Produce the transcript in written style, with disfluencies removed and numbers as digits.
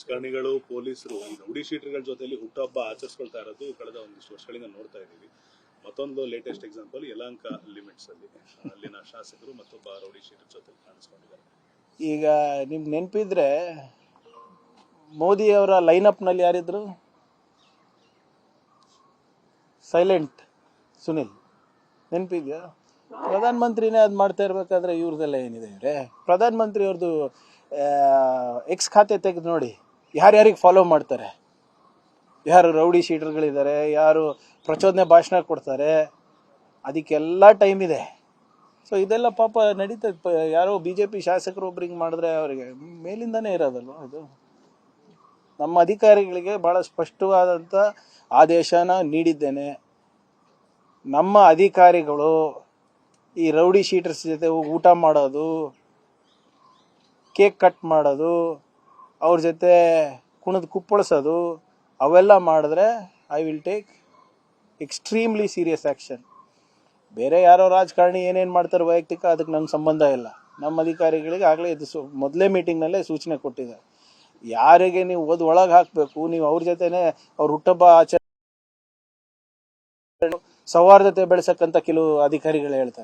ರಾಜಕಾರಣಿಗಳು ಪೊಲೀಸರು ಈ ರೌಡಿ ಶೀಟರ್ಗಳ ಜೊತೆಲಿ ಹುಟ್ಟುಹಬ್ಬ ಆಚರಿಸ್ಕೊಳ್ತಾ ಇರೋದು ಕಳೆದ ಒಂದಿಷ್ಟು ವರ್ಷಗಳಿಂದ ನೋಡ್ತಾ ಇದ್ದೀವಿ. ಮತ್ತೊಂದು ಲೇಟೆಸ್ಟ್ ಎಕ್ಸಾಂಪಲ್ ಯಲಹಂಕ ಲಿಮಿಟ್ಸ್ ಅಲ್ಲಿ ಅಲ್ಲಿನ ಶಾಸಕರು ಮತ್ತೊಬ್ಬ ರೌಡಿ ಶೀಟರ್ ಜೊತೆ ಕಾಣಿಸ್ಕೊಂಡಿದ್ದಾರೆ. ಈಗ ನಿಮ್ಗೆ ನೆನಪಿದ್ರೆ ಮೋದಿ ಅವರ ಲೈನಪ್ ನಲ್ಲಿ ಯಾರಿದ್ರು? ಸೈಲೆಂಟ್ ಸುನಿಲ್, ನೆನಪಿದ್ಯಾ? ಪ್ರಧಾನ ಮಂತ್ರಿನೇ ಅದು ಮಾಡ್ತಾ ಇರ್ಬೇಕಾದ್ರೆ ಇವ್ರದೆಲ್ಲ ಏನಿದೆ ಇವ್ರೆ? ಪ್ರಧಾನ ಮಂತ್ರಿ ಅವ್ರದ್ದು ಎಕ್ಸ್ ಖಾತೆ ತೆಗೆದು ನೋಡಿ, ಯಾರ್ಯಾರಿಗೆ ಫಾಲೋ ಮಾಡ್ತಾರೆ, ಯಾರು ರೌಡಿ ಶೀಟರ್ಗಳಿದ್ದಾರೆ, ಯಾರು ಪ್ರಚೋದನೆ ಭಾಷಣ ಕೊಡ್ತಾರೆ, ಅದಕ್ಕೆಲ್ಲ ಟೈಮ್ ಇದೆ. ಸೊ ಇದೆಲ್ಲ ಪಾಪ ನಡೀತದೆ. ಯಾರೋ BJP ಶಾಸಕರು ಒಬ್ರಿಗೆ ಮಾಡಿದ್ರೆ ಅವರಿಗೆ ಮೇಲಿಂದಾನೇ ಇರೋದಲ್ವ ಇದು. ನಮ್ಮ ಅಧಿಕಾರಿಗಳಿಗೆ ಬಹಳ ಸ್ಪಷ್ಟವಾದಂಥ ಆದೇಶನ ನೀಡಿದ್ದೇನೆ. ನಮ್ಮ ಅಧಿಕಾರಿಗಳು ಈ ರೌಡಿ ಶೀಟರ್ಸ್ ಜೊತೆ ಊಟ ಮಾಡೋದು, ಕೇಕ್ ಕಟ್ ಮಾಡೋದು, ಅವ್ರ ಜೊತೆ ಕುಣಿದು ಕುಪ್ಪಳಿಸೋದು, ಅವೆಲ್ಲ ಮಾಡಿದ್ರೆ I will take extremely serious action. ಬೇರೆ ಯಾರೋ ರಾಜಕಾರಣಿ ಏನೇನು ಮಾಡ್ತಾರೆ ವೈಯಕ್ತಿಕ, ಅದಕ್ಕೆ ನಂಗೆ ಸಂಬಂಧ ಇಲ್ಲ. ನಮ್ಮ ಅಧಿಕಾರಿಗಳಿಗೆ ಆಗಲೇ ಇದು ಮೊದಲೇ ಮೀಟಿಂಗ್ನಲ್ಲೇ ಸೂಚನೆ ಕೊಟ್ಟಿದ್ದಾರೆ. ಯಾರಿಗೆ ನೀವು ಒಳಗೆ ಹಾಕಬೇಕು, ನೀವು ಅವ್ರ ಜೊತೆನೆ ಅವ್ರ ಹುಟ್ಟುಹಬ್ಬ ಆಚರಣೆ ಸೌಹಾರ್ದತೆ ಬೆಳೆಸಕ್ಕಂತ ಕೆಲವು ಅಧಿಕಾರಿಗಳು ಹೇಳ್ತಾರೆ.